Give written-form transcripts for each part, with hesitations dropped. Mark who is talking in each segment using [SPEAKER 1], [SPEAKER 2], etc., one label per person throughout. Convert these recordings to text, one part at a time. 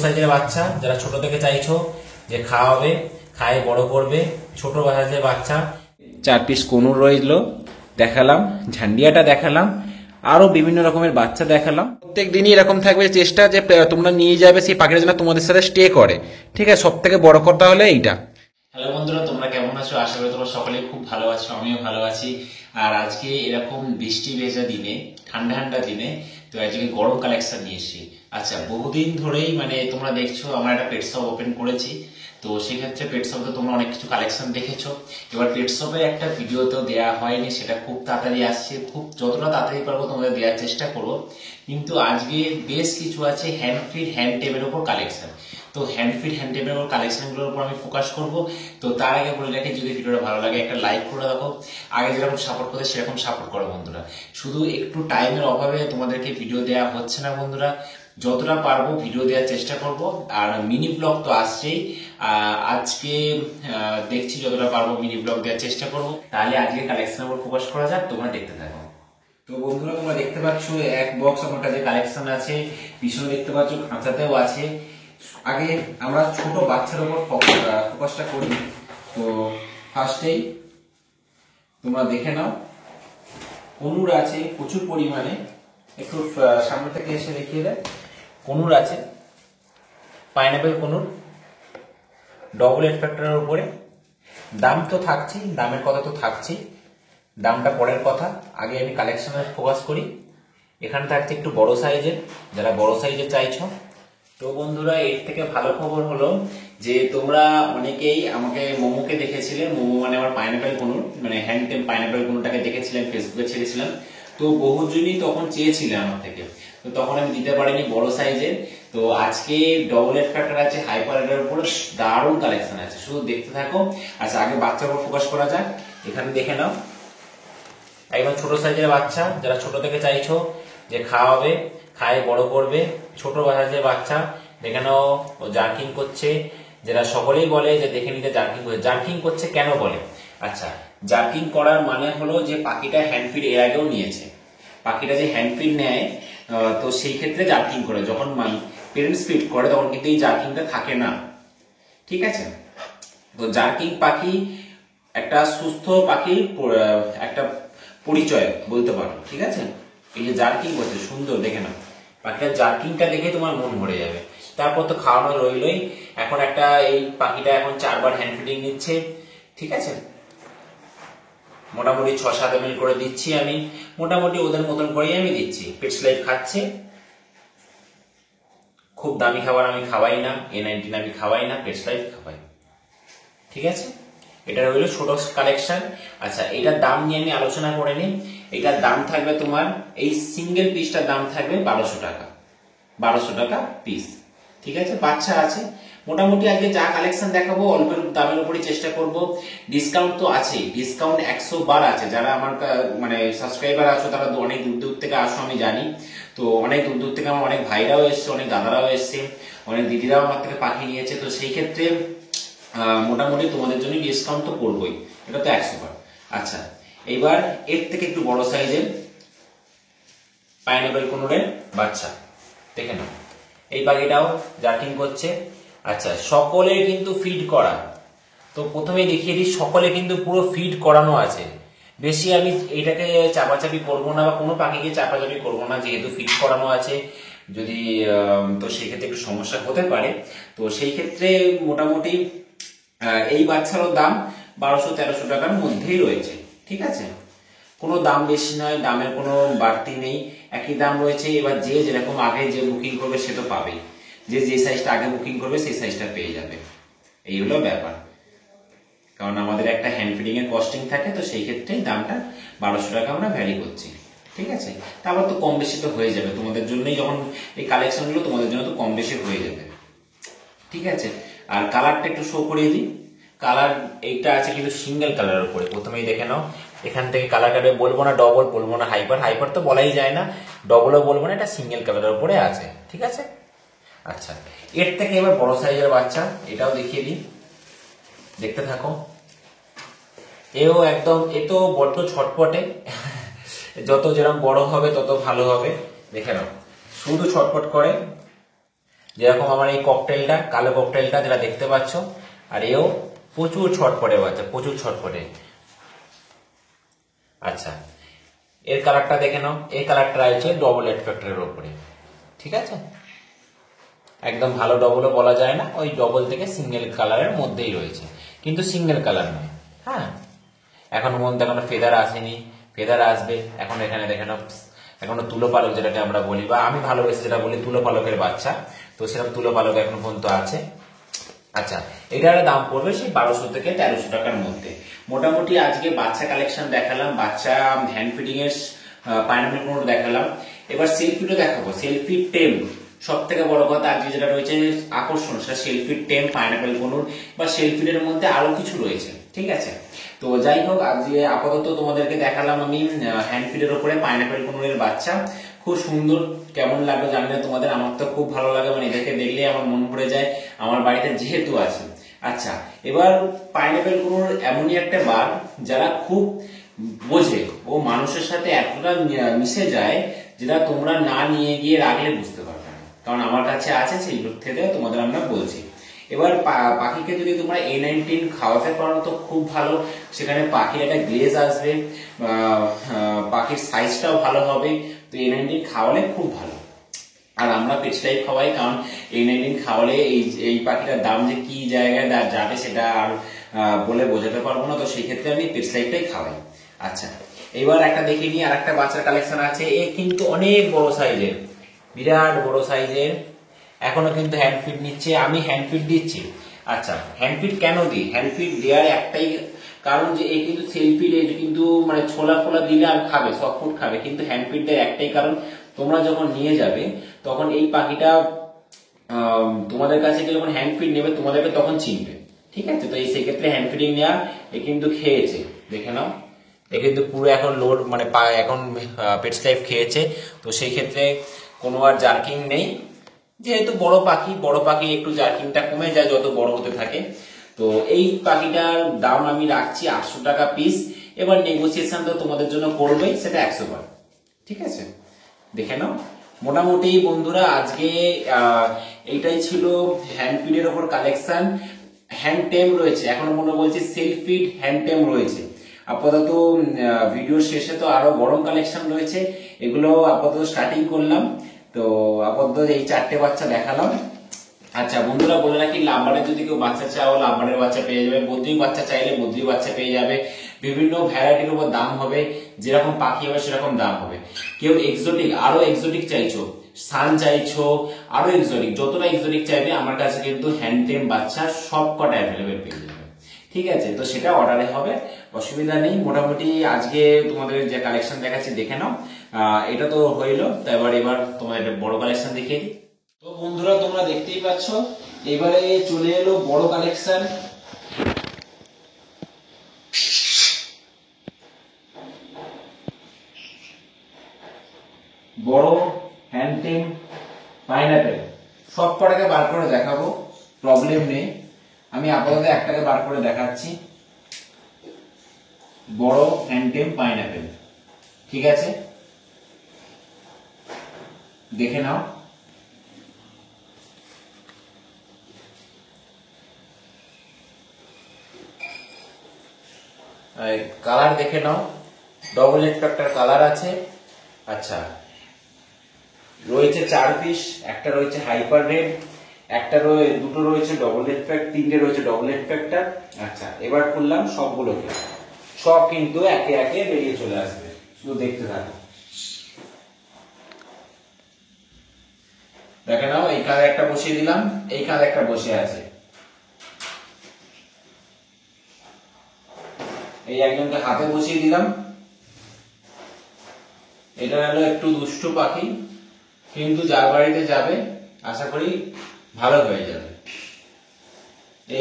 [SPEAKER 1] সাইজের বাচ্চা যারা ছোট থেকে চাইছো যে খাওয়াবে, খাইয়ে বড় করবে, ছোট সাইজের বাচ্চা 4 পিস কনুর রইলো দেখালাম, ঝান্ডিয়াটা দেখালাম, আরো বিভিন্ন রকমের বাচ্চা দেখালাম। প্রত্যেক দিনই এরকম থাকবে চেষ্টা যে তোমরা নিয়ে যাবে সেই পাখিটা যেন তোমাদের সাথে স্টে করে, ঠিক আছে? সব থেকে বড় কথা হলে এইটা। হ্যালো বন্ধুরা, তোমরা কেমন আছো? আশা করি তোমরা সকলেই খুব ভালো আছো, আমিও ভালো আছি। আর আজকে এরকম বৃষ্টি ভেজা দিনে, ঠান্ডা ঠান্ডা দিনে তো আজকে গরম কালেকশন নিয়ে এসেছি। আচ্ছা, বহুদিন ধরেই মানে তোমরা দেখছো আমার একটা পেট শপ ওপেন করেছি, তো সেক্ষেত্রে পেট শপে তোমরা অনেক কিছু কালেকশন দেখেছো। এবার পেট শপে একটা ভিডিও তো দেওয়া হয়নি, সেটা খুব তাড়াতাড়ি আসছে, খুব যতটা তাড়াতাড়ি পারবো তোমাদের দেওয়ার চেষ্টা করবো। কিন্তু আজকে বেশ কিছু আছে হ্যান্ড ফিড হ্যান্ড টেপের উপর কালেকশন। তো হ্যান্ড ফিড হ্যান্ড টেপের উপর কালেকশনগুলোর উপর আমি ফোকাস করব। তো তার আগে বলে রাখি, যদি ভিডিওটা ভালো লাগে একটা লাইক করে রাখো, আগে যেরকম সাপোর্ট করতে সেরকম সাপোর্ট করো বন্ধুরা। শুধু একটু টাইমের অভাবে তোমাদেরকে ভিডিও দেওয়া হচ্ছে না বন্ধুরা, যতটা পারবো ভিডিও দেওয়ার চেষ্টা করব। আর মিনি ব্লগ তো আসছেই, আজকে দেখছি যতটা পারবো মিনি ব্লগ দেওয়ার চেষ্টা করব। তাহলে আজকে কালেকশনের উপর ফোকাস করা যাক, তোমরা দেখতে থাকো। তো বন্ধুরা, তোমরা দেখতে পাচ্ছ এক বক্স আমার কাছে কালেকশন আছে, পিছনে দেখতে পাচ্ছ খাঁচাতেও আছে। আগে আমরা ছোট বাচ্চার উপর ফোকাসটা করি। তো ফার্স্টেই তোমরা দেখে নাও, কনুর আছে প্রচুর পরিমাণে। একটু সামনে থেকে এসে দেখিয়ে দেয়। কনুর আছে, পাইনাপেল কনুর, ডবল এড ফ্যাক্টরের উপরে। দাম তো থাকছেই, দামের কথা তো থাকছেই, দামটা পরের কথা। আগে আমি কালেকশনের ফোকাস করি। এখানে থাকছে একটু বড় সাইজের, যারা বড় সাইজের চাইছো। তো বন্ধুরা, এর থেকে ভালো খবর হলো যে তোমরা অনেকেই আমাকে মোমোকে দেখেছিলে, মোমো মানে আমার পাইনাপেল কনুর, মানে হ্যান্ড টেপ পাইনাপেল কনুরটাকে দেখেছিলেন, ফেসবুকে ছেড়েছিলাম। তো বহুজনই তখন চেয়েছিলেন আমার থেকে, তো তখন আমি দিতে পারিনি বড় সাইজের। তো আজকে ডবল এড ফ্যাক্টর আছে, হাইপার এডের উপরে দারুণ কালেকশন আছে, শুধু দেখতে থাকো। আচ্ছা, আগে বাচ্চার উপর ফোকাস করা যাক। এখানে দেখে নাও, একদম ছোট সাইজের বাচ্চা যারা ছোট থেকে চাইছো যে খাওয়াবে, খাইয়ে বড় করবে, ছোট সাইজের বাচ্চা। দেখে নাও, ও জার্কিং করছে, যেটা সকলেই বলে যে দেখে নিতে জার্কিং করছে। জার্কিং করছে কেন বলে? আচ্ছা, জার্কিং করার মানে হলো যে পাখিটা হ্যান্ড ফিড এর আগেও নিয়েছে। পাখিটা যে হ্যান্ড ফিড নেয়, তো সেই ক্ষেত্রে জার্কিং করে। যখন পেরেন্টস ফিড করে তখন কিন্তু এই জার্কিংটা থাকে না, ঠিক আছে? তো জার্কিং পাখি একটা সুস্থ পাখির একটা পরিচয় বলতে পারো, ঠিক আছে? এই যে জার্কিং করছে সুন্দর, দেখে না পাখিটার জার্কিংটা দেখে তোমার মন ভরে যাবে। তারপর তো খাওয়ানো রইলই। এখন একটা এই পাখিটা এখন 4 বার হ্যান্ড ফিডিং নিচ্ছে, ঠিক আছে? মোটামুটি 6-7 ml করে দিচ্ছি আমি, মোটামুটি ওদের মতন করেই আমি দিচ্ছি। পেটস লাইফ খাচ্ছে, খুব দামি খাবার আমি খাওয়াই না, A19 আমি খাওয়াই না, পেটস লাইফ খাওয়াই, ঠিক আছে? এটা রইল ছোট কালেকশন। আচ্ছা, এটার দাম নিয়ে আমি আলোচনা করে নিই। এটার দাম থাকবে তোমার, এই সিঙ্গেল পিসটার দাম থাকবে 1200 টাকা, 1200 টাকা পিস, ঠিক আছে? বাচ্চা আছে মোটামুটি। আজকে যা কালেকশন দেখাবো অল্প দামের উপরই চেষ্টা করব। ডিসকাউন্ট তো আছেই, ডিসকাউন্ট 100 বার আছে। যারা আমার মানে সাবস্ক্রাইবার আছো তারা অনেক দূর দূর থেকে আসো আমি জানি। তো অনেক দূর দূর থেকে আমার অনেক ভাইরাও এসছে, অনেক দাদারাও এসছে, অনেক দিদিরাও আমার থেকে পাখি নিয়েছে। তো সেই ক্ষেত্রে মোটামুটি তোমাদের জন্য ডিসকাউন্ট তো করবোই, এটা তো 100 বার। আচ্ছা, এইবার এর থেকে একটু বড় সাইজের পাইনাপেল কনুরের বাচ্চা দেখে নাও। এই পাখিটাও জার্কিং করছে। আচ্ছা, সকলের কিন্তু ফিড করা। তো প্রথমেই দেখিয়ে দিই, সকলে কিন্তু পুরো ফিড করানো আছে। বেশি আমি এটাকে চাপাচাপি করবো না, বা কোনো পাখিকে চাপাচাপি করবো না, যেহেতু ফিড করানো আছে। যদি তো সেক্ষেত্রে একটু সমস্যা হতে পারে। তো সেই ক্ষেত্রে মোটামুটি এই বাচ্চারও দাম 1200-1300 টাকার মধ্যেই রয়েছে, ঠিক আছে? কোনো দাম বেশি নয়, দামের কোনো বাড়তি নেই, একই দাম রয়েছে। এবার যে যেরকম আগে যে বুকিং করবে সে তো পাবেই, যে সাইজটা আগে বুকিং করবে সেই সাইজটা পেয়ে যাবে, এই হলো ব্যাপার। কারণ আমাদের একটা হ্যান্ড ফিডিং এর কস্টিং থাকে, তো সেই ক্ষেত্রে দামটা 1200 টাকা আমরা ভ্যারি করছি, ঠিক আছে? তারপর তো কম বেশি তো হয়ে যাবে তোমাদের জন্যই, যখন এই কালেকশনগুলো তোমাদের জন্য তো কম বেশি হয়ে যাবে, ঠিক আছে? আর কালারটা একটু শো করিয়ে দিই। কালার এইটা আছে কিন্তু সিঙ্গেল কালারের উপরে, প্রথমেই দেখে নাও। এখান থেকে কালার কাটবে, বলবো না ডবল, বলবো না হাইপার, হাইপার তো বলাই যায় না, ডবলও বলবো না, এটা সিঙ্গেল কালারের উপরে আছে, ঠিক আছে? আচ্ছা, এর থেকে এবার বড় সাইজের বাচ্চা, এটাও দেখিয়ে দিই, দেখতে থাকো। এও একদম, এ তো বড্ড ছটপটে, যত যেরকম বড় হবে তত ভালো হবে। দেখে নাও, শুধু ছটপট করে। যেরকম আমার এই ককটেলটা, কালো ককটেলটা যেটা দেখতে পাচ্ছ, আর এও প্রচুর ছটফটে বাচ্চা, প্রচুর ছটফটে। আচ্ছা, এর কালারটা দেখে নাও। এই কালারটা রয়েছে ডবল এড ফ্যাক্টরের উপরে, ঠিক আছে? একদম ভালো ডবলও বলা যায় না, ওই ডবল থেকে সিঙ্গেল কালারের মধ্যেই রয়েছে, কিন্তু সিঙ্গেল কালার নয়। হ্যাঁ, এখনো মধ্যে এখনো ফেদার আসেনি, ফেদার আসবে। এখন এখানে দেখে নাও, এখনো তুলো পালক যেটাকে আমরা বলি, বা আমি ভালোবেসে যেটা বলি তুলো পালকের বাচ্চা, তো সেরকম তুলো পালক এখন পর্যন্ত আছে। আচ্ছা, এটার দাম পড়বে সেই 1200 থেকে 1300 টাকার মধ্যে। মোটামুটি আজকে বাচ্চা কালেকশন দেখালাম, বাচ্চা হ্যান্ড ফিডিং এর পাইনাপেল কোনোর দেখালাম। এবার সেলফিটও দেখাবো, সেলফি টেম। সব থেকে বড় কথা আজকে যেটা রয়েছে আকর্ষণ, সেটা সেলফি টেম পাইনাপেল কোনোর, বা সেলফিটের মধ্যে আরো কিছু রয়েছে, ঠিক আছে? তো যাই হোক, আজকে আপাতত তোমাদেরকে দেখালাম আমি হ্যান্ড ফিডের উপরে পাইনাপেল কোনোরের বাচ্চা। খুব সুন্দর, কেমন লাগলো জানি না তোমাদের, আমার তো খুব ভালো লাগে, মানে এদেরকে দেখলে আমার মন ভরে যায়, আমার বাড়িতে যেহেতু আছে। আচ্ছা, এবার পাইনাপেল কোনোর এমনই একটা বাঘ যারা খুব বোঝে, ও মানুষের সাথে এতটা মিশে যায় যেটা তোমরা না নিয়ে গিয়ে রাখলে বুঝতে পারবে না, কারণ আমার কাছে আছে, সেই থেকে তোমাদের আমরা বলছি। এবার পাখিকে যদি তোমরা A19 খাওয়াতে পারো তো খুব ভালো, সেখানে পাখির একটা গ্লেজ আসবে, পাখির সাইজটাও ভালো হবে, তো A19 খাওয়ালে খুব ভালো। আর আমরা পেটস লাইফ খাওয়াই, কারণ A19 খাওয়ালে এই পাখিটার দাম যে কি জায়গায় যাবে সেটা আর বলে বোঝাতে পারবো না, তো সেই ক্ষেত্রে আমি পেটস লাইফটাই খাওয়াই। আচ্ছা, এবার একটা দেখে নিই, আর একটা বাচ্চার কালেকশন আছে। এ কিন্তু অনেক বড় সাইজের, বিরাট বড় সাইজের, এখনো কিন্তু হ্যান্ড ফিড নিচ্ছে, আমি হ্যান্ড ফিড দিচ্ছি। আচ্ছা, হ্যান্ড ফিড কেন দিই? হ্যান্ড ফিড দেওয়ার একটাই কারণ যে এই কিন্তু সেলফিড কিন্তু মানে ছোলা ফোলা দিলে আর খাবে, সফট ফুড খাবে, কিন্তু হ্যান্ড ফিড দেওয়ার একটাই কারণ, তোমরা যখন নিয়ে যাবে তখন এই পাখিটা তোমাদের কাছে যখন হ্যান্ড ফিড নেবে তোমাদেরকে তখন চিনবে, ঠিক আছে? তো এই সেক্ষেত্রে হ্যান্ড ফিডিং নেওয়া, এ কিন্তু খেয়েছে, দেখে নাও, এ কিন্তু পুরো এখন লোড মানে এখন পেটস লাইফ খেয়েছে, তো সেই ক্ষেত্রে কোনো আর জার্কিং নেই, যেহেতু বড় পাখি একটু জার্কিংটা কমে যায় যত বড় হতে থাকে। তো এই পাখিটার দাম আমি রাখছি 800 টাকা পিস। এবার নেগোসিয়েশন তো তোমাদের জন্য করবেই, সেটা 100 বার, ঠিক আছে? দেখে নাও। মোটামুটি বন্ধুরা আজকে এইটাই ছিল হ্যান্ড ফিডের ওপর কালেকশন। হ্যান্ড টেম রয়েছে, এখনো মনে বলছি সেলফ ফিড হ্যান্ড টেম রয়েছে। আপাতত ভিডিওর শেষে তো আরো গরম কালেকশন রয়েছে, এগুলো আপাতত স্টার্টিং করলাম। তো আপাতত এই 4টে বাচ্চা দেখালাম। আচ্ছা বন্ধুরা, বলে রাখি, লাম্বারের যদি কেউ বাচ্চা চাও, লাম্বারের বাচ্চা পেয়ে যাবে, বদ্রি বাচ্চা চাইলে বদ্রি বাচ্চা পেয়ে যাবে। বিভিন্ন ভ্যারাইটির উপর দাম হবে, যেরকম পাখি হবে সেরকম দাম হবে। কেউ এক্সোটিক, আরো এক্সোটিক চাইছো, সান চাইছো, আরো এক্সোটিক, যতটা এক্সোটিক চাইবে আমার কাছে কিন্তু হ্যান্ড টেম বাচ্চা সব কটা অ্যাভেলেবেল পেয়ে যাবে, ঠিক আছে? তো সেটা অর্ডারে হবে, অসুবিধা নেই। মোটামুটি আজকে তোমাদের যে কালেকশন দেখাচ্ছি দেখে নাও। এটা তো হইলো, তো এবার তোমাদের বড় কালেকশন দেখিয়ে দিই। তো বন্ধুরা তোমরা দেখতেই পাচ্ছ, এবারে চলে এলো বড় কালেকশন। বড় হ্যান্ড টেম পাইনাপেল, সব কটাকে বার করে দেখাবো, প্রবলেম নেই। আমি আপাতত একটাকে বার করে দেখাচ্ছি, বড় হ্যান্ড টেম পাইনাপেল, ঠিক আছে? দেখে নাও। কালার দেখে নাও, ডবল হেড ফ্যাক্টর কালার আছে। আচ্ছা, রয়েছে 4 পিস, একটা রয়েছে হাইপার রেড, দুটো রয়েছে ডবল হেড ফ্যাক্টর, 3টে রয়েছে ডবল হেড ফ্যাক্টর। আচ্ছা, এবার খুললাম সবগুলোকে, সব কিন্তু একে একে বেরিয়ে চলে আসবে, শুধু দেখতে থাকো। দেখে নাও, এই কাঁধে একটা বসিয়ে দিলাম, এই কাঁধে একটা বসে আছে, এই একজনকে হাতে বসিয়ে দিলাম। এটা হলো একটু দুষ্টু পাখি, কিন্তু যার বাড়িতে যাবে আশা করি ভালো হয়ে যাবে।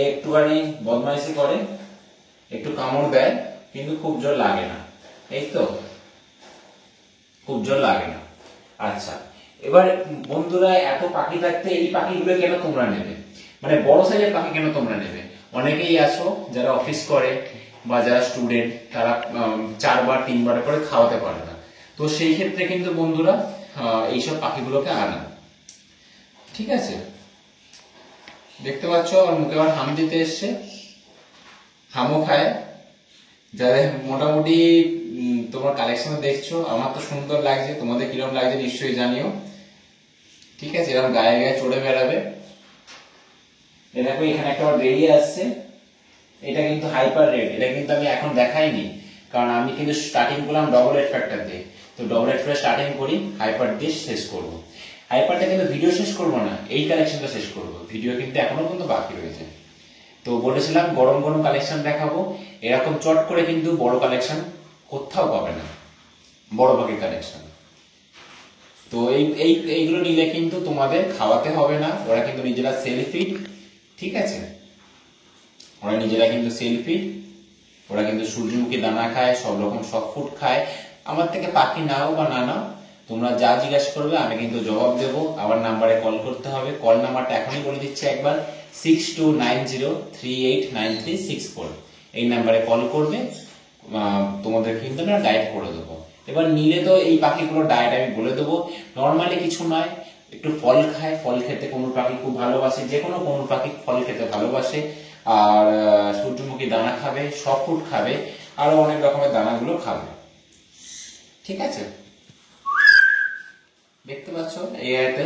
[SPEAKER 1] একটুখানি বদমাইশি করে, একটু কামড় দেয়, কিন্তু খুব জোর লাগে না, এই তো খুব জোর লাগে না। আচ্ছা, এবার বন্ধুরা এত পাখি থাকতে এই পাখিগুলো কেন তোমরা নেবে, মানে বড় সাইজের পাখি কেন তোমরা নেবে? অনেকেই আছো যারা অফিস করে বা যারা স্টুডেন্ট, তারা 4 বার 3 বার করে খাওয়াতে পারে না, তো সেই ক্ষেত্রে কিন্তু বন্ধুরা এইসব পাখিগুলোকে আনা, ঠিক আছে? দেখতে পাচ্ছ আর মুখে আবার হাম দিতে এসছে, হামও খায়। যাদের মোটামুটি তোমার কালেকশন দেখছো, আমার তো সুন্দর লাগছে, তোমাদের কিরকম লাগছে নিশ্চয়ই জানিও। ঠিক আছে, এরকম গায়ে গায়ে চড়ে বেড়াবে। দেখো এখানে একটা বেরিয়ে আসছে, এটা কিন্তু হাইপার রেড, এটা কিন্তু আমি এখন দেখাইনি কারণ আমি কিন্তু স্টার্টিং করলাম ডবল রেড ফ্যাক্টর দিয়ে। তো ডবল রেড ফ্যাক্টর স্টার্টিং করি, হাইপার দিয়ে শেষ করব। হাইপারটা কিন্তু ভিডিও শেষ করবো না, এই কালেকশনটা শেষ করব, ভিডিও কিন্তু এখনো কিন্তু বাকি রয়েছে। তো বলেছিলাম গরম গরম কালেকশন দেখাবো, এরকম চট করে কিন্তু বড় কালেকশন কোথাও পাবে না, বড় পাখির কালেকশন। তো এইগুলো নিলে কিন্তু তোমাদের খাওয়াতে হবে না, ওরা কিন্তু নিজেরা সেলফি, ঠিক আছে, ওরা নিজেরা কিন্তু সেলফি, ওরা কিন্তু সূর্যমুখী দানা খায়, সব রকম সব ফুড খায়। আমার থেকে পাখি নাও বা না নাও, তোমরা যা জিজ্ঞাসা করবে আমি কিন্তু জবাব দেবো। আবার নাম্বারে কল করতে হবে, কল নাম্বারটা এখনই বলে দিচ্ছি একবার, 6290389364। এই নাম্বারে কল করবে, তোমাদের কিন্তু না ডায়েট করে দেবো। এবার নিলে তো এই পাখিগুলো ডায়েট আমি বলে দেবো, নর্মালি কিছু নয়, একটু ফল খায়, ফল খেতে কোনো পাখি খুব ভালোবাসে, যে কোনো পাখি ফল খেতে ভালোবাসে, আর সূর্যমুখী দানা খাবে, সব ফুড খাবে, আরো অনেক রকমের দানাগুলো খাবে। ঠিক আছে, দেখতে পাচ্ছ এতে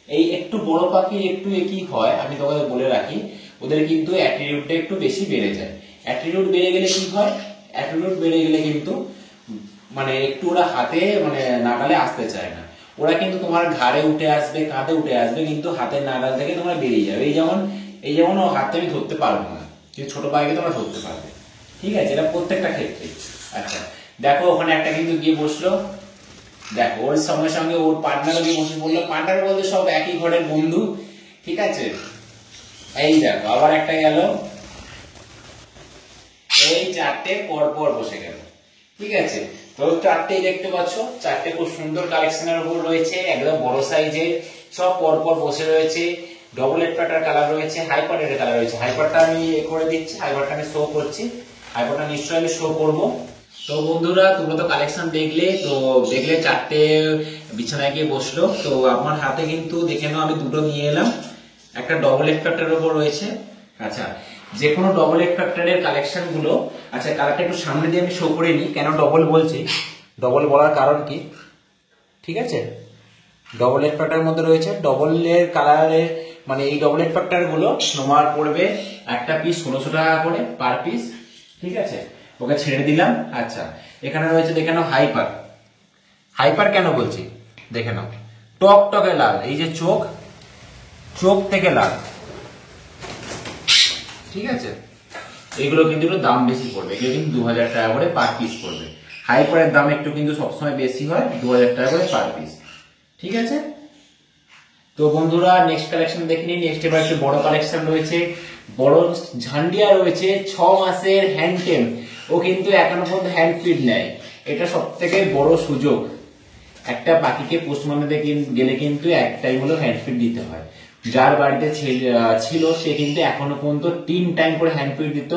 [SPEAKER 1] এই একটু বড় পাখি একটু একই হয়, আমি তোমাদের বলে রাখি, ওদের কিন্তু অ্যাটিটিউডটা একটু বেশি বেড়ে যায়। অ্যাটিটিউড বেড়ে গেলে কি হয়, অ্যাটিটিউড বেড়ে গেলে কিন্তু মানে একটু ওরা হাতে মানে নাগালে আসতে চায় না, ওরা কিন্তু তোমার ঘাড়ে উঠে আসবে, কাঁধে উঠে আসবে, কিন্তু হাতের নাগাল থেকে তোমরা বেরিয়ে যাবে। এই যেমন ও হাতে আমি ধরতে পারবো না, কিন্তু ছোট পাখিকে তোমরা ধরতে পারবে। ঠিক আছে, এটা প্রত্যেকটা ক্ষেত্রে। আচ্ছা দেখো ওখানে একটা কিন্তু গিয়ে বসলো, দেখো ওর সঙ্গে সঙ্গে ওর পার্টনারও গিয়ে বসে পড়লো, পার্টনার বলতে সব একই ঘরের বন্ধু। ঠিক আছে, এই দেখো আবার একটা গেল, এই চারটে পর পর বসে গেল। ঠিক আছে, তো চারটেই দেখতে পাচ্ছ, চারটে খুব সুন্দর কালেকশনের উপর রয়েছে, একদম বড় সাইজের, সব পর পর বসে রয়েছে। ডবল হেড প্যাটার কালার রয়েছে, হাইপার হেডের কালার রয়েছে। হাইপারটা আমি করে দিচ্ছি, হাইপারটা আমি শো করছি, হাইপারটা নিশ্চয়ই আমি শো করবো। তো বন্ধুরা তোমরা তো কালেকশন দেখলে, তো দেখলে চারটে বিছানায় গিয়ে বসলো। তো আমার হাতে কিন্তু দেখে নাও আমি দুটো নিয়ে এলাম, একটা ডবল হেড ফ্যাক্টরের উপর রয়েছে। আচ্ছা, যে কোনো ডবল হেড ফ্যাক্টরের কালেকশন গুলো, আচ্ছা কালারটা একটু সামনে দিয়ে আমি শো করে নিই, কেন ডবল বলছি, ডবল বলার কারণ কি, ঠিক আছে, ডবল হেড ফ্যাক্টরের মধ্যে রয়েছে ডবলের কালারের, মানে এই ডবল হেড ফ্যাক্টর গুলো তোমার পড়বে একটা পিস 1600 টাকা করে পার পিস। ঠিক আছে, ওকে ছেড়ে দিলাম। আচ্ছা এখানে রয়েছে দেখে নাও হাইপার, হাইপার কেন বলছি দেখে নাও, টক টকে লাল, এই যে চোখ, চোখ থেকে লাল। ঠিক আছে, এগুলো কিন্তু একটু দাম বেশি পড়বে, এগুলো কিন্তু 2000 টাকা করে পার পিস পড়বে। হাইপারের দাম একটু কিন্তু সবসময় বেশি হয়, 2000 টাকা করে পার পিস। ঠিক আছে, তো বন্ধুরা নেক্সট কালেকশন দেখে নিই। নেক্সট এবার একটু বড় কালেকশন রয়েছে, বড় ঝান্ডিয়া রয়েছে, 6 মাসের হ্যান্ড টেম, ও কিন্তু এখনো পর্যন্ত হ্যান্ড ফিড নেয়। এটা সব থেকে বড় সুযোগ, একটা পাখিকে পোস্টমার্টমে গেলে কিন্তু একটাই হলো হ্যান্ড ফিড দিতে হয়। যার বাড়িতে ছিল সে কিন্তু এখনো পর্যন্ত 3 টাইম করে হ্যান্ড ফিড দিত,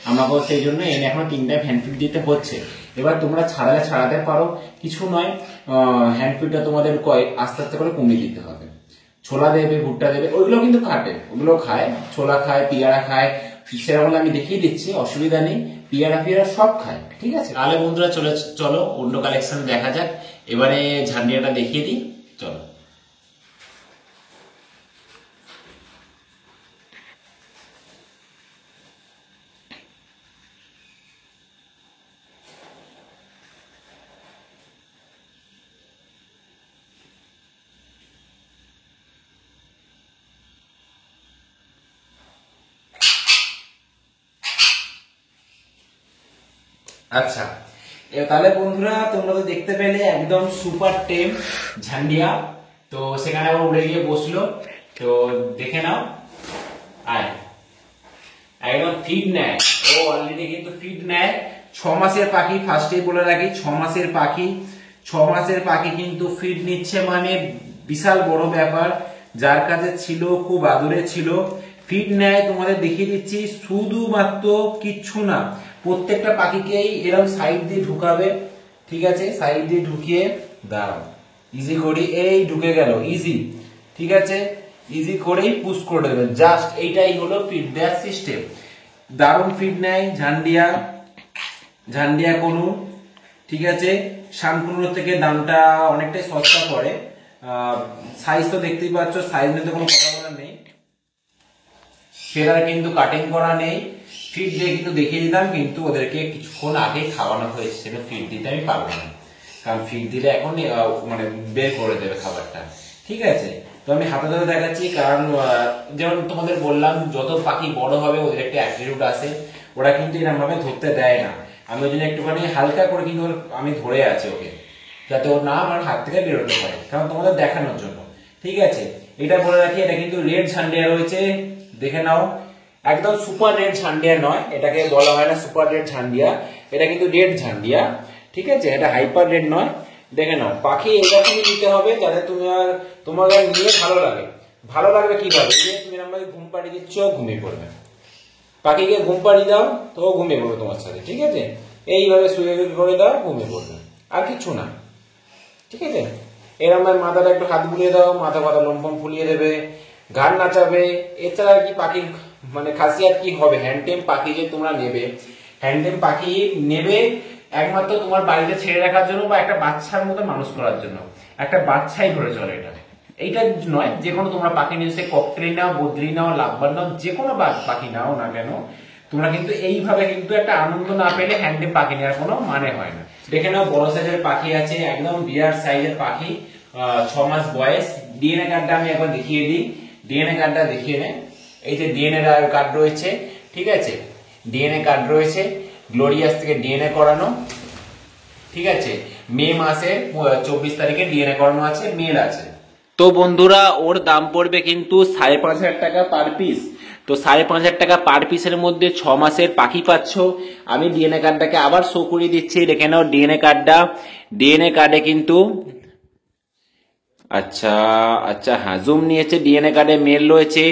[SPEAKER 1] আমাকেও সেই জন্য এনে এখনো 3 টাইম হ্যান্ড ফিড দিতে হচ্ছে। এবার তোমরা ছাড়াতে পারো, কিছু নয়, হ্যান্ড ফিডটা তোমাদের আস্তে আস্তে করে কমিয়ে দিতে হবে। ছোলা দেবে, ভুট্টা দেবে, ওইগুলো কিন্তু কাটে, ওগুলো খায়, ছোলা খায়, পিয়ারা খায়, সেরকম আমি দেখিয়ে দিচ্ছি, অসুবিধা নেই, পিয়ারা সব খায়। ঠিক আছে, তাহলে বন্ধুরা চলো অন্য কালেকশন দেখা যাক। এবারে ঝান্ডিয়াটা দেখিয়ে দিই, চলো। আচ্ছা তাহলে বন্ধুরা তোমরা তো দেখতে পেলে একদম সুপার টেম ঝান্ডিয়া, তো সেখানে আবার উড়ে গিয়ে বসলো, তো দেখে নাও, আয় একদম ফিড নেয়, ও অলরেডি কিন্তু ফিড নেয়। 6 মাসের পাখি, ফার্স্টেই বলে রাখি 6 মাসের পাখি, 6 মাসের পাখি কিন্তু ফিড নিচ্ছে, মানে বিশাল বড় ব্যাপার। যার কাছে ছিল খুব আদরে ছিল, ফিড নেয়, তোমাদের দেখিয়ে দিচ্ছি, শুধুমাত্র কিচ্ছু না, প্রত্যেকটা পাখিকেই এরকম সাইড দিয়ে ঢুকাবে। ঠিক আছে, সাইড দিয়ে ঢুকিয়ে দাঁড়াও, ইজি করি, এই ঢুকে গেল, ইজি। ঠিক আছে, ইজি করেই পুশ করে দেবেন। জাস্ট এইটাই হলো ফিড দেওয়ার সিস্টেম। দারুণ ফিড নেয় ঝান্ডিয়া, ঝান্ডিয়া কনুর। ঠিক আছে, শানকুনুর থেকে দামটা অনেকটাই সস্তা পড়ে। সাইজ তো দেখতেই পাচ্ছ, সাইজ নিয়ে তো কোনো কথা বলার নেই। ফেদার কিন্তু কাটিং করা নেই, ফিড দিয়ে কিন্তু দেখিয়ে দিতাম, কিন্তু ওদেরকে কিছুক্ষণ আগে খাওয়ানো হয়েছে, সেটা ফিড দিতে আমি পারবো না, কারণ ফিড দিলে এখন মানে বের করে দেবে খাবারটা। ঠিক আছে, তো আমি হাতে ধরে দেখাচ্ছি, কারণ যেমন তোমাদের বললাম যত পাখি বড় হবে ওদের একটা অ্যাটিটিউড আছে, ওরা কিন্তু এরকম ভাবে ধরতে দেয় না। আমি ওই জন্য একটুখানি হালকা করে কিন্তু আমি ধরে আছি ওকে, যাতে ওর না আমার হাত থেকে বেরোতে পারে, কারণ তোমাদের দেখানোর জন্য। ঠিক আছে, এটা বলে রাখি, এটা কিন্তু রেড ঝান্ডিয়া রয়েছে, দেখে নাও। একদম সুপার রেড ঝান্ডিয়া নয়, এটাকে বলা হয় না সুপার রেড ঝান্ডিয়া, এটা কিন্তু রেড ঝান্ডিয়া। ঠিক আছে, এটা হাইপার রেড নয়। দেখে নাও, পাখি এরকমই দিতে হবে যাতে তুমি তোমার নিয়ে ভালো লাগে। ভালো লাগবে কিভাবে, যে তুমি আমাকে ঘুম পাড়িয়ে দিচ্ছ, ঘুমিয়ে পড়বে। পাখিকে ঘুম পাড়িয়ে দাও তো ঘুমিয়ে পড়বে তোমার সাথে। ঠিক আছে, এইভাবে শুয়ে করে দাও, ঘুমিয়ে পড়বে, আর কিছু না। ঠিক আছে, এরকম মাথাটা একটু হাত বুলিয়ে দাও, মাথা মাথা লোমফম ফুলিয়ে দেবে, গান নাচাবে। এছাড়া কি পাখি মানে খাসিয়াত কি হবে, হ্যান্ডটেম পাখি যে তোমরা নেবে, হ্যান্ডটেম পাখি নেবে একমাত্র তোমার বাড়িতে ছেড়ে রাখার জন্য বা একটা বাচ্চার মতো মানুষ করার জন্য। একটা বাচ্চাই ধরে চলে এটা, এইটা নয়, যে কোনো তোমরা পাখি নিয়ে, সে ককটেল নাও, বদ্রি নাও, লাভবার নাও, যে কোনো পাখি নাও না কেন, তোমরা কিন্তু এইভাবে কিন্তু একটা আনন্দ না পেলে হ্যান্ডটেম পাখি নেওয়ার কোনো মানে হয় না। দেখে নাও, বড় সাইজের পাখি আছে, একদম বিরাট সাইজের পাখি, 6 মাস বয়স। ডিএনএ কার্ডটা আমি একবার দেখিয়ে দিই, ডিএনএ কার্ডটা দেখিয়ে নে। এই যে ডিএনএ কার্ড রয়েছে, ঠিক আছে, ডিএনএ কার্ড রয়েছে, গ্লোরিয়াস থেকে ডিএনএ করানো। ঠিক আছে, মে মাসের 24 তারিখে ডিএনএ করানো আছে, মেল আছে। তো বন্ধুরা, ওর দাম পড়বে কিন্তু 5,500 টাকা পার পিস। তো 5,500 টাকা পার পিসের মধ্যে 6 মাসের পাখি পাচ্ছ। আমি ডিএনএ কার্ডটাকে আবার শো করিয়ে দিচ্ছি, দেখে নাও ডিএনএ কার্ডটা। ডিএনএ কার্ডে কিন্তু আচ্ছা আচ্ছা, হ্যাঁ, জুম নিয়েছে, ডিএনএ কার্ডে মেল রয়েছে।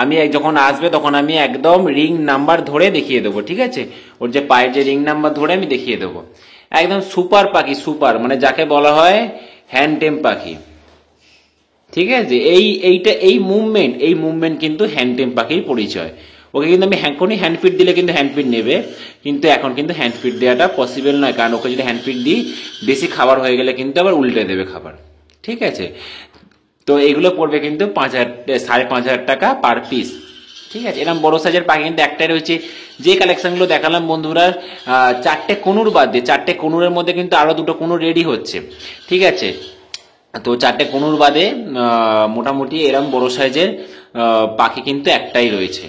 [SPEAKER 1] আমি যখন আসবে তখন আমি একদম রিং নাম্বার ধরে দেখিয়ে দেবো। ঠিক আছে, ওর যে পায়ের যে রিং নাম্বার ধরে আমি দেখিয়ে দেবো। একদম সুপার পাখি, সুপার, মানে যাকে বলা হয় হ্যান্ডটেম পাখি। ঠিক আছে, এই মুভমেন্ট কিন্তু হ্যান্ডটেম পাখির পরিচয়। ওকে কিন্তু আমি এখনই হ্যান্ডফিড দিলে কিন্তু হ্যান্ডফিড নেবে, কিন্তু এখন কিন্তু হ্যান্ডফিড দেওয়াটা পসিবল নয়, কারণ ওকে যদি হ্যান্ডফিড দিই বেশি খাবার হয়ে গেলে কিন্তু আবার উল্টে দেবে খাবার। ঠিক আছে, তো এগুলো পড়বে কিন্তু 5,500 টাকা পার পিস। ঠিক আছে, এরকম বড় সাইজের পাখি কিন্তু একটাই রয়েছে। যে কালেকশনগুলো দেখালাম বন্ধুরা, 4টে কনুর বাদ দিয়ে, 4টে কনুরের মধ্যে কিন্তু আরো 2টো কনুর রেডি হচ্ছে। ঠিক আছে, তো 4টে কনুর বাদে মোটামুটি এরকম বড় সাইজের পাখি কিন্তু একটাই রয়েছে,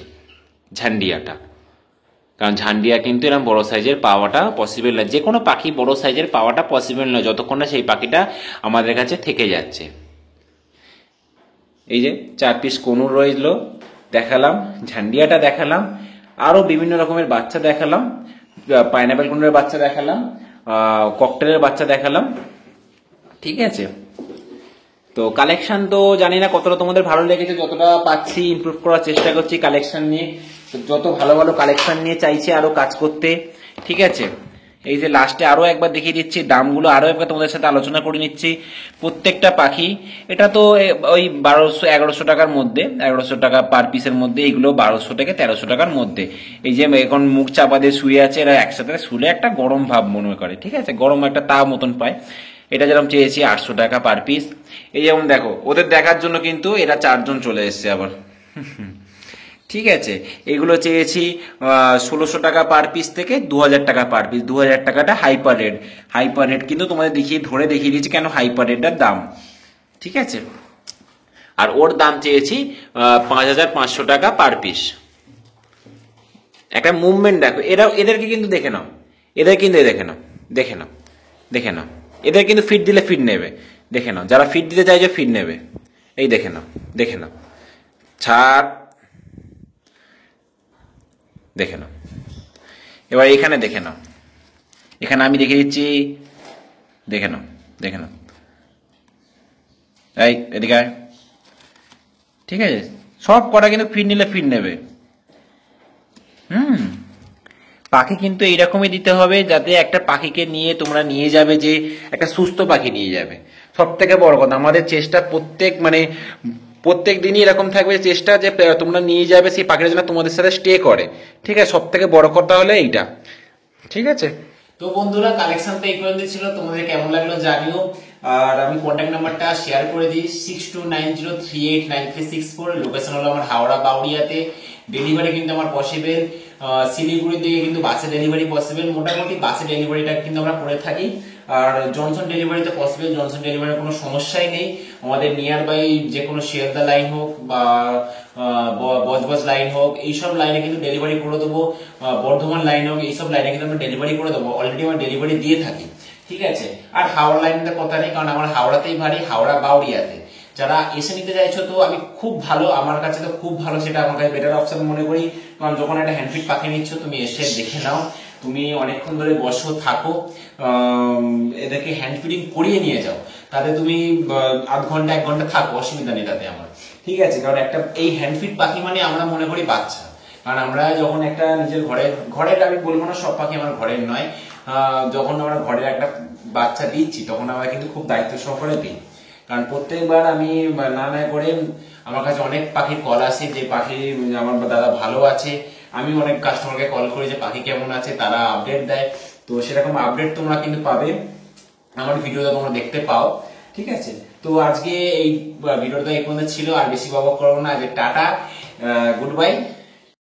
[SPEAKER 1] ঝান্ডিয়াটা। কারণ ঝান্ডিয়া কিন্তু এরকম বড় সাইজের পাওয়াটা পসিবল নয়, যে কোনো পাখি বড় সাইজের পাওয়াটা পসিবল নয় যতক্ষণ না সেই পাখিটা আমাদের কাছে থেকে যাচ্ছে। এই যে 4 পিস কনুর রইলো দেখালাম, ঝান্ডিয়াটা দেখালাম, আরো বিভিন্ন রকমের বাচ্চা দেখালাম, পাইনাপেল কনুরের বাচ্চা দেখালাম, ককটেলের বাচ্চা দেখালাম। ঠিক আছে, তো কালেকশন তো জানি না কতটা তোমাদের ভালো লেগেছে, যতটা পাচ্ছি ইমপ্রুভ করার চেষ্টা করছি কালেকশন নিয়ে, যত ভালো ভালো কালেকশন নিয়ে চাইছি আরো কাজ করতে। ঠিক আছে, এই যে লাস্টে আরো একবার দেখিয়ে দিচ্ছি, দামগুলো আরো একবার তোমাদের সাথে আলোচনা করে নিচ্ছি। প্রত্যেকটা পাখি, এটা তো ওই 1200-1100 টাকার মধ্যে, 1100 টাকা পার পিসের মধ্যে, এইগুলো 1200 থেকে 1300 টাকার মধ্যে। এই যে এখন মুখ চাপা দিয়ে শুয়ে আছে, এরা একসাথে শুলে একটা গরম ভাব মনে করে। ঠিক আছে, গরম একটা তাপ মতন পায়। এটা যেরকম চেয়েছি 800 টাকা পার পিস। এই যেমন দেখো, ওদের দেখার জন্য কিন্তু এরা 4 জন চলে এসছে আবার। ঠিক আছে, এগুলো চেয়েছি 1600 টাকা পার পিস থেকে 2000 টাকা পার পিস। 2000 টাকাটা হাইপার রেড, হাইপার রেড কিন্তু তোমাদের দেখিয়ে দিয়েছি কেন হাইপার রেডটার দাম। ঠিক আছে, আর ওর দাম চেয়েছি 5,500 টাকা পার পিস। একটা মুভমেন্ট দেখো, এদেরকে কিন্তু দেখে নাও, এদের কিন্তু দেখে নাও, দেখে নাও, দেখে নাও, এদের কিন্তু ফিট দিলে ফিট নেবে। দেখে নাও, যারা ফিট দিতে চাইছে ফিট নেবে। এই দেখে নাও, দেখে নাও, ছাড়, দেখে নাও। এবার এখানে দেখে নাও, এখানে আমি দেখে দিচ্ছি, দেখে নাও, দেখে নাও, এই এদিকে। ঠিক আছে, সব কটা কিন্তু ফিট নিলে ফিট নেবে। পাখি কিন্তু এইরকমই দিতে হবে যাতে একটা পাখিকে নিয়ে তোমরা নিয়ে যাবে, যে একটা সুস্থ পাখি নিয়ে যাবে। সব থেকে বড় কথা, আমাদের চেষ্টা প্রত্যেক দিনই এরকম থাকবে চেষ্টা যে তোমরা নিয়ে যাবে সেই পাখিটা যেন তোমাদের সাথে স্টে করে, ঠিক আছে? সব থেকে বড় কথা হলো এইটা, ঠিক আছে? তো বন্ধুরা, কালেকশনটা এই পর্যন্ত ছিল, তোমাদের কেমন লাগলো জানিও। আর আমি কন্ট্যাক্ট নাম্বারটা শেয়ার করে দিই, 6290389364। লোকেশন হলো আমার হাওড়া বাউরিয়াতে। ডেলিভারি কিন্তু আমার পসিবল, শিলিগুড়ি থেকে কিন্তু বাসে ডেলিভারি পসিবল। মোটামুটি বাসে ডেলিভারিটা কিন্তু আমরা করে থাকি। আর জনসন ডেলিভারিতে পসিবল, জনসন ডেলিভারির কোনো সমস্যাই নেই। আমাদের নিয়ার বাই যে কোনো শিয়ালদা লাইন হোক বা বজবজ লাইন হোক, এইসব লাইনে কিন্তু ডেলিভারি করে দেবো। বর্ধমান লাইন হোক, এইসব লাইনে কিন্তু আমরা ডেলিভারি করে দেবো। অলরেডি আমরা ডেলিভারি দিয়ে থাকি, ঠিক আছে? আর হাওড়া লাইনের কথা নেই, কারণ আমার হাওড়াতেই বাড়ি, হাওড়া বাউরিয়াতে। যারা এসে নিতে চাইছো তো আমি খুব ভালো, আমার কাছে তো খুব ভালো, সেটা আমার কাছে বেটার অপশন মনে করি। কারণ যখন একটা হ্যান্ডফিট পাখি নিচ্ছ, তুমি এসে দেখে নাও, তুমি অনেকক্ষণ ধরে বসো থাকো, এদেরকে হ্যান্ড ফিডিং করিয়ে নিয়ে যাও, তাতে তুমি আধ ঘন্টা 1 ঘন্টা থাকো, অসুবিধা নেই তাতে আমার, ঠিক আছে? কারণ একটা এই হ্যান্ডফিড পাখি মানে আমরা মনে করি বাচ্চা। কারণ আমরা যখন একটা নিজের ঘরের আমি বলবো না সব পাখি আমার ঘরের নয়, যখন আমরা ঘরের একটা বাচ্চা দিচ্ছি তখন আমরা কিন্তু খুব দায়িত্ব সহকারে দিই। কারণ প্রত্যেকবার আমি না করে আমার কাছে অনেক পাখির কল আসে যে পাখি আমার দাদা ভালো আছে। আমি অনেক কাস্টমারকে কল করি যে পাখি কেমন আছে, তারা আপডেট দেয়। তো সেরকম আপডেট তোমরা কিন্তু পাবে আমার ভিডিওটা, তোমরা দেখতে পাও, ঠিক আছে? তো আজকে এই ভিডিওটা এই পর্যন্ত ছিল, আর বেশি বকবক করবো না। আজকে টাটা, গুড বাই।